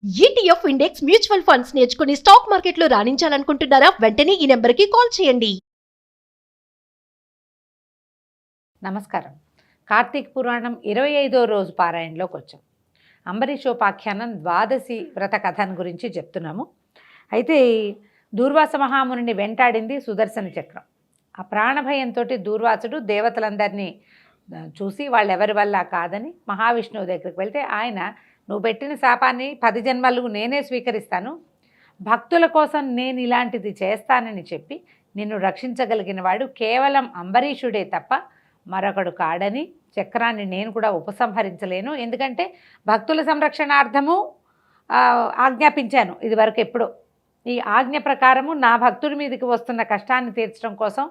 ETF index mutual funds నేర్చుకుని stock మార్కెట్లో రాణించాలనుకుంటున్నారా? వెంటనే ఈ నెంబర్కి కాల్ చేయండి. నమస్కారం. కార్తీక పురాణం 25వ రోజు పారాయణలోకి వచ్చాం. అంబరీషోపాఖ్యానం ద్వాదశి వ్రత కథను గురించి చెప్తున్నాము. అయితే దూర్వాస మహామునిని వెంటాడింది సుదర్శన చక్రం. ఆ ప్రాణభయంతో దూర్వాసుడు దేవతలందరినీ చూసి వాళ్ళెవరి వల్ల కాదని మహావిష్ణువు దగ్గరికి వెళ్తే ఆయన, నువ్వు పెట్టిన శాపాన్ని 10 జన్మలు నేనే స్వీకరిస్తాను, భక్తుల కోసం నేను ఇలాంటిది చేస్తానని చెప్పి నిన్ను రక్షించగలిగిన వాడు కేవలం అంబరీషుడే తప్ప మరొకడు కాడని, చక్రాన్ని నేను కూడా ఉపసంహరించలేను, ఎందుకంటే భక్తుల సంరక్షణార్థము ఆజ్ఞాపించాను ఇది వరకు ఎప్పుడో. ఈ ఆజ్ఞ ప్రకారము నా భక్తుడి మీదకి వస్తున్న కష్టాన్ని తీర్చడం కోసం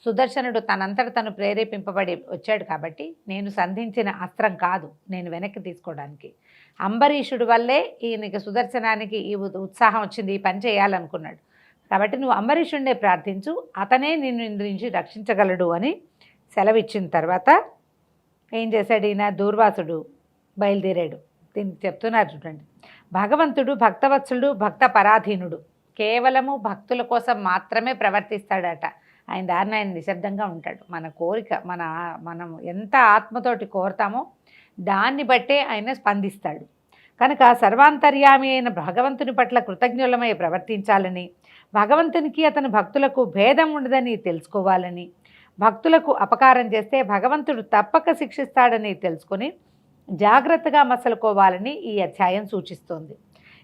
సుదర్శనుడు తనంతట తను ప్రేరేపింపబడి వచ్చాడు కాబట్టి నేను సంధించిన అస్త్రం కాదు నేను వెనక్కి తీసుకోవడానికి. అంబరీషుడి వల్లే ఈయనకి సుదర్శనానికి ఈ ఉత్సాహం వచ్చింది, ఈ పని చేయాలనుకున్నాడు. కాబట్టి నువ్వు అంబరీషుడినే ప్రార్థించు, అతనే నిన్ను ఇందు నుంచి రక్షించగలడు అని సెలవిచ్చిన తర్వాత ఏం చేశాడు ఈయన? దూర్వాసుడు బయలుదేరాడు. దీనికి చెప్తున్నారు చూడండి, భగవంతుడు భక్తవత్సలుడు, భక్త పరాధీనుడు, కేవలము భక్తుల కోసం మాత్రమే ప్రవర్తిస్తాడట. ఆయన దారిని ఆయన నిశ్శబ్దంగా ఉంటాడు. మన కోరిక మనం ఎంత ఆత్మతోటి కోరుతామో దాన్ని బట్టే ఆయన స్పందిస్తాడు. కనుక సర్వాంతర్యామి అయిన భగవంతుని పట్ల కృతజ్ఞులమై ప్రవర్తించాలని, భగవంతునికి అతని భక్తులకు భేదం ఉండదని తెలుసుకోవాలని, భక్తులకు అపకారం చేస్తే భగవంతుడు తప్పక శిక్షిస్తాడని తెలుసుకొని జాగ్రత్తగా మసలుకోవాలని ఈ అధ్యాయం సూచిస్తోంది.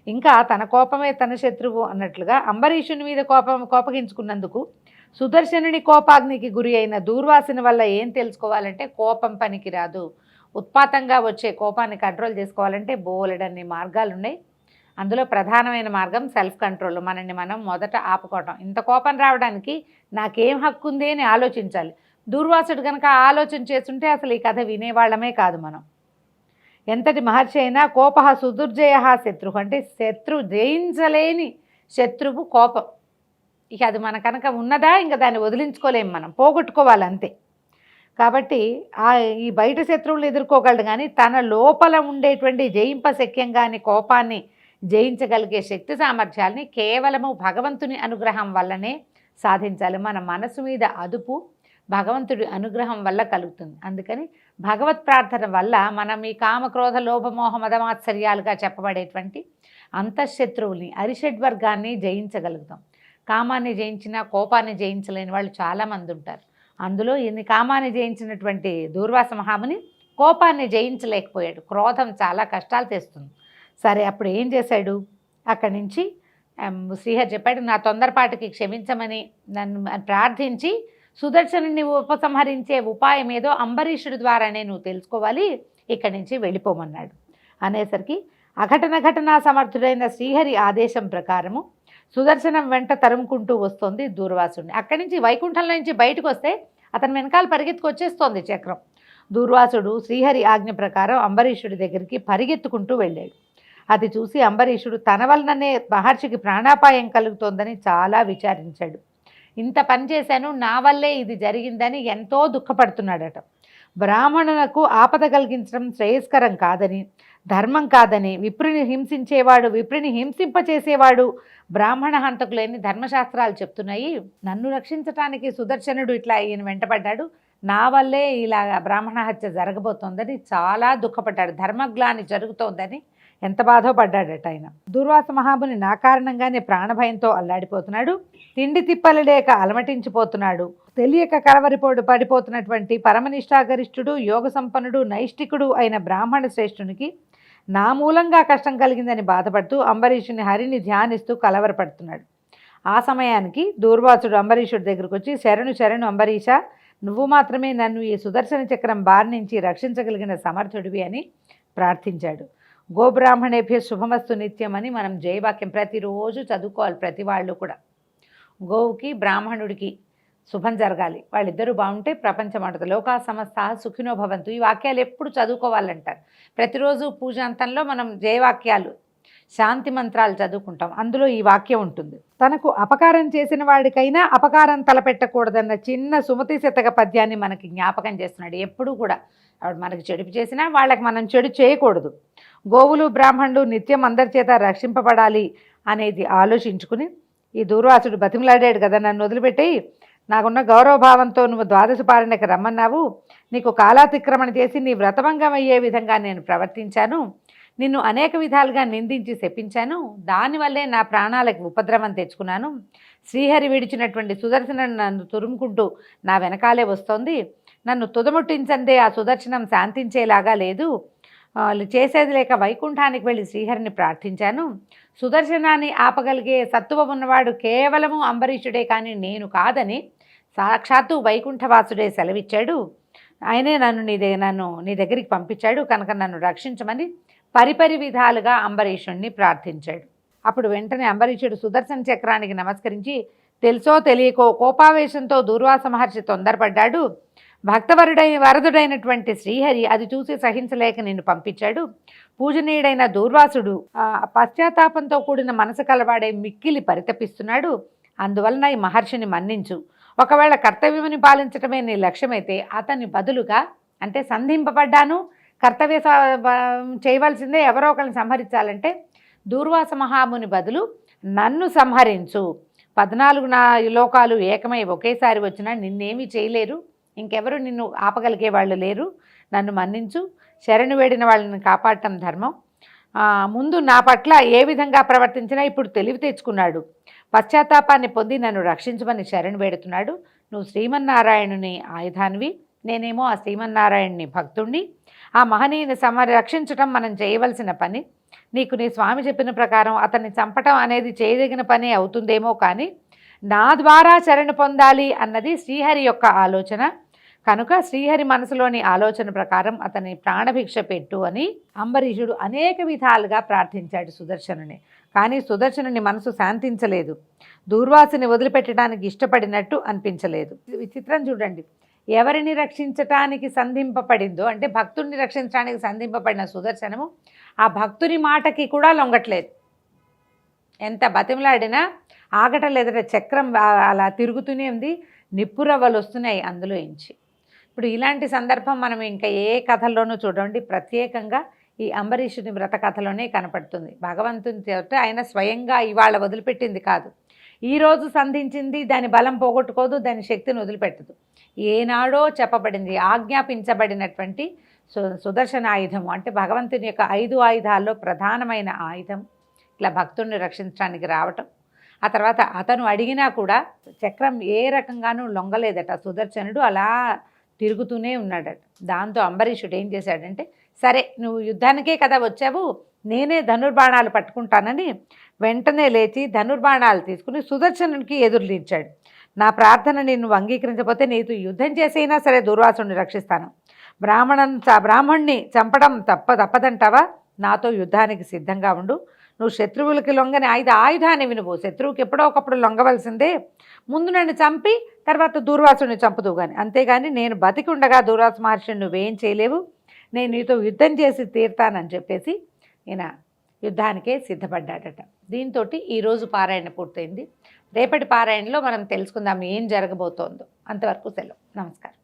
ఇంకా తన కోపమే తన శత్రువు అన్నట్లుగా అంబరీషుని మీద కోపగించుకున్నందుకు సుదర్శనుని కోపాగ్నికి గురి అయిన దూర్వాసుని వల్ల ఏం తెలుసుకోవాలంటే, కోపం పనికి రాదు. ఉత్పాతంగా వచ్చే కోపాన్ని కంట్రోల్ చేసుకోవాలంటే బోలెడన్ని మార్గాలు ఉన్నాయి. అందులో ప్రధానమైన మార్గం సెల్ఫ్ కంట్రోల్. మనల్ని మనం మొదట ఆపుకోవటం. ఇంత కోపం రావడానికి నాకేం హక్కు ఉంది అని ఆలోచించాలి. దూర్వాసుడు కనుక ఆలోచన చేస్తుంటే అసలు ఈ కథ వినేవాళ్ళమే కాదు మనం. ఎంతటి మహర్షి అయినా కోప సుదుర్జయ శత్రు, అంటే శత్రు జయించలేని శత్రువు కోపం. ఇక అది మన కనుక ఉన్నదా ఇంకా దాన్ని వదిలించుకోలేము, మనం పోగొట్టుకోవాలి అంతే. కాబట్టి ఈ బయట శత్రువులు ఎదుర్కోగలడు, కానీ తన లోపల ఉండేటువంటి జయింపశక్యంగాని కోపాన్ని జయించగలిగే శక్తి సామర్థ్యాలని కేవలము భగవంతుని అనుగ్రహం వల్లనే సాధించాలి. మన మనసు మీద అదుపు భగవంతుడి అనుగ్రహం వల్ల కలుగుతుంది. అందుకని భగవత్ ప్రార్థన వల్ల మనం ఈ కామక్రోధ లోభమోహ మదమాత్సర్యాలుగా చెప్పబడేటువంటి అంతఃశత్రువుల్ని, అరిషడ్వర్గాన్ని జయించగలుగుతాం. కామాన్ని జయించినా కోపాన్ని జయించలేని వాళ్ళు చాలామంది ఉంటారు. అందులో ఇన్ని కామాన్ని జయించినటువంటి దూర్వాస మహాముని కోపాన్ని జయించలేకపోయాడు. క్రోధం చాలా కష్టాలు తెస్తుంది. సరే, అప్పుడు ఏం చేశాడు? అక్కడి నుంచి శ్రీహరి చెప్పాడు, నా తొందరపాటుకి క్షమించమని నన్ను ప్రార్థించి సుదర్శనుని ఉపసంహరించే ఉపాయం ఏదో అంబరీషుడి ద్వారానే నువ్వు తెలుసుకోవాలి, ఇక్కడి నుంచి వెళ్ళిపోమన్నాడు. అనేసరికి అఘటన సమర్థుడైన శ్రీహరి ఆదేశం ప్రకారము సుదర్శనం వెంట తరుముకుంటూ వస్తుంది దూర్వాసుడిని. అక్కడి నుంచి వైకుంఠంలో నుంచి బయటకు వస్తే అతని వెనకాల పరిగెత్తుకొచ్చేస్తోంది చక్రం. దూర్వాసుడు శ్రీహరి ఆజ్ఞ ప్రకారం అంబరీషుడి దగ్గరికి పరిగెత్తుకుంటూ వెళ్ళాడు. అది చూసి అంబరీషుడు తన వలననే మహర్షికి ప్రాణాపాయం కలుగుతోందని చాలా విచారించాడు. ఇంత పని చేశాను, నా వల్లే ఇది జరిగిందని ఎంతో దుఃఖపడుతున్నాడట. బ్రాహ్మణులకు ఆపద కలిగించడం శ్రేయస్కరం కాదని, ధర్మం కాదని, విప్రుని హింసించేవాడు విప్రుని హింసింపచేసేవాడు బ్రాహ్మణ హంతకులేని ధర్మశాస్త్రాలు చెప్తున్నాయి. నన్ను రక్షించటానికి సుదర్శనుడు ఇట్లా ఈయన వెంటపడ్డాడు, నా వల్లే ఇలా బ్రాహ్మణ హత్య జరగబోతోందని చాలా దుఃఖపడ్డాడు. ధర్మగ్లాని జరుగుతోందని ఎంత బాధో పడ్డాడట ఆయన. దూర్వాస మహాముని నా కారణంగానే ప్రాణభయంతో అల్లాడిపోతున్నాడు, తిండి తిప్పలు లేక అలమటించిపోతున్నాడు, తెలియక పడిపోతున్నటువంటి పరమనిష్టాగరిష్ఠుడు, యోగ సంపన్నుడు, నైష్టికుడు అయిన బ్రాహ్మణ శ్రేష్ఠునికి నా మూలంగా కష్టం కలిగిందని బాధపడుతూ అంబరీషుని హరిని ధ్యానిస్తూ కలవరపడుతున్నాడు. ఆ సమయానికి దూర్వాసుడు అంబరీషుడి దగ్గరకు వచ్చి, శరణు అంబరీష, నువ్వు మాత్రమే నన్ను ఈ సుదర్శన చక్రం బారి నుంచి రక్షించగలిగిన సమర్థుడివి అని ప్రార్థించాడు. గోబ్రాహ్మణేభ్య శుభమస్తు నిత్యం అని మనం జయవాక్యం ప్రతిరోజు చదువుకోవాలి. ప్రతి వాళ్ళు కూడా గోవుకి బ్రాహ్మణుడికి శుభం జరగాలి, వాళ్ళిద్దరూ బాగుంటే ప్రపంచం అంటది. లోకా సమస్త సుఖినో భవంతు, ఈ వాక్యాలు ఎప్పుడు చదువుకోవాలంటారు. ప్రతిరోజు పూజాంతంలో మనం జయవాక్యాలు, శాంతి మంత్రాలు చదువుకుంటాం, అందులో ఈ వాక్యం ఉంటుంది. తనకు అపకారం చేసిన వాడికైనా అపకారం తలపెట్టకూడదన్న చిన్న సుమతి శతక పద్యాన్ని మనకి జ్ఞాపకం చేస్తున్నాడు. ఎప్పుడూ కూడా ఆవిడ మనకి చెడుపు చేసినా వాళ్ళకి మనం చెడు చేయకూడదు. గోవులు బ్రాహ్మణులు నిత్యం అందరి చేత రక్షింపబడాలి అనేది ఆలోచించుకుని ఈ దూర్వాసుడు బతిమలాడాడు కదా, నన్ను వదిలిపెట్టి నాకున్న గౌరవభావంతో నువ్వు ద్వాదశ పారణకి రమ్మన్నావు, నీకు కాలాతిక్రమణ చేసి నీ వ్రతభంగం అయ్యే విధంగా నేను ప్రవర్తించాను, నిన్ను అనేక విధాలుగా నిందించి శపించాను, దానివల్లే నా ప్రాణాలకు ఉపద్రవం తెచ్చుకున్నాను, శ్రీహరి విడిచినటువంటి సుదర్శనం నన్ను తురుముకుంటూ నా వెనకాలే వస్తోంది, నన్ను తుదముట్టించందే ఆ సుదర్శనం శాంతించేలాగా లేదు, చేసేది లేక వైకుంఠానికి వెళ్ళి శ్రీహరిని ప్రార్థించాను, సుదర్శనాన్ని ఆపగలిగే సత్తువ ఉన్నవాడు కేవలము అంబరీషుడే కానీ నేను కాదని సాక్షాత్తు వైకుంఠవాసుడే సెలవిచ్చాడు, ఆయనే నన్ను నీ దగ్గరికి పంపించాడు కనుక నన్ను రక్షించమని పరిపరి విధాలుగా అంబరీషుణ్ణి ప్రార్థించాడు. అప్పుడు వెంటనే అంబరీషుడు సుదర్శన చక్రానికి నమస్కరించి తెలుసో తెలియకో కోపావేశంతో దూర్వాస మహర్షి తొందరపడ్డాడు, వరదుడైనటువంటి శ్రీహరి అది చూసి సహించలేక నిన్ను పంపించాడు, పూజనీయుడైన దూర్వాసుడు పశ్చాత్తాపంతో కూడిన మనసు కలవాడే మిక్కిలి పరితపిస్తున్నాడు, అందువలన ఈ మహర్షిని మన్నించు, ఒకవేళ కర్తవ్యముని పాలించటమే నీ లక్ష్యమైతే అతని బదులుగా అంటే సంధింపబడ్డాను, కర్తవ్య చేయవలసిందే, ఎవరో ఒకరిని సంహరించాలంటే దూర్వాస మహాముని బదులు నన్ను సంహరించు, 14 లోకాలు ఏకమై ఒకేసారి వచ్చినా నిన్నేమీ చేయలేరు, ఇంకెవరు నిన్ను ఆపగలిగే వాళ్ళు లేరు, నన్ను మన్నించు, శరణు వేడిన వాళ్ళని కాపాడటం ధర్మం, ముందు నా పట్ల ఏ విధంగా ప్రవర్తించినా ఇప్పుడు తెలివి తెచ్చుకున్నాడు, పశ్చాత్తాపాన్ని పొంది నన్ను రక్షించమని శరణు వేడుతున్నాడు, నువ్వు శ్రీమన్నారాయణుని ఆయుధానివి, నేనేమో ఆ శ్రీమన్నారాయణుని భక్తుణ్ణి, ఆ మహనీయుని రక్షించటం మనం చేయవలసిన పని, నీకు నీ స్వామి చెప్పిన ప్రకారం అతన్ని చంపటం అనేది చేయదగిన పని అవుతుందేమో కానీ నా ద్వారా శరణు పొందాలి అన్నది శ్రీహరి యొక్క ఆలోచన, కనుక శ్రీహరి మనసులోని ఆలోచన ప్రకారం అతని ప్రాణభిక్ష పెట్టు అని అంబరీషుడు అనేక విధాలుగా ప్రార్థించాడు సుదర్శనుని. కానీ సుదర్శనుని మనసు శాంతించలేదు, దూర్వాసుని వదిలిపెట్టడానికి ఇష్టపడినట్టు అనిపించలేదు. విచిత్రం చూడండి, ఎవరిని రక్షించటానికి సంధింపబడిందో అంటే భక్తుడిని రక్షించడానికి సంధింపబడిన సుదర్శనము ఆ భక్తుని మాటకి కూడా లొంగట్లేదు, ఎంత బతిమలాడినా ఆగటలేదట, చక్రం అలా తిరుగుతూనే ఉంది, నిప్పురవ్వలు వస్తున్నాయి అందులో ఇంచి. ఇప్పుడు ఇలాంటి సందర్భం మనం ఇంకా ఏ కథల్లోనూ చూడండి, ప్రత్యేకంగా ఈ అంబరీషుని వ్రత కథలోనే కనపడుతుంది. భగవంతుని చేత ఆయన స్వయంగా ఇవాళ వదిలిపెట్టింది కాదు, ఈరోజు సంధించింది దాని బలం పోగొట్టుకోదు, దాని శక్తిని వదిలిపెట్టదు, ఏనాడో చెప్పబడింది ఆజ్ఞాపించబడినటువంటి సుదర్శన ఆయుధము అంటే భగవంతుని యొక్క 5 ఆయుధాల్లో ప్రధానమైన ఆయుధం ఇట్లా భక్తుడిని రక్షించడానికి రావటం. ఆ తర్వాత అతను అడిగినా కూడా చక్రం ఏ రకంగానూ లొంగలేదట, సుదర్శనుడు అలా తిరుగుతూనే ఉన్నాడట. దాంతో అంబరీషుడు ఏం చేశాడంటే, సరే నువ్వు యుద్ధానికే కదా వచ్చావు, నేనే ధనుర్బాణాలు పట్టుకుంటానని వెంటనే లేచి ధనుర్బాణాలు తీసుకుని సుదర్శనునికి ఎదురులించాడు. నా ప్రార్థన నిన్ను అంగీకరించకపోతే నీతో యుద్ధం చేసైనా సరే దూర్వాసుని రక్షిస్తాను, బ్రాహ్మణ్ణి చంపడం తప్పదంటావా, నాతో యుద్ధానికి సిద్ధంగా ఉండు, నువ్వు శత్రువులకి లొంగని ఆయుధాన్ని నువ్వు శత్రువుకి ఎప్పుడో ఒకప్పుడు లొంగవలసిందే, ముందు నన్ను చంపి తర్వాత దూర్వాసుని చంపుదు కానీ, అంతేగాని నేను బతికి ఉండగా దూర్వాస మహర్షిని నువ్వేం చేయలేవు, నేను నీతో యుద్ధం చేసి తీరుతానని చెప్పేసి ఈయన యుద్ధానికే సిద్ధపడ్డాడట. దీంతో ఈరోజు పారాయణ పూర్తయింది. రేపటి పారాయణలో మనం తెలుసుకుందాం ఏం జరగబోతోందో. అంతవరకు సెలవు. నమస్కారం.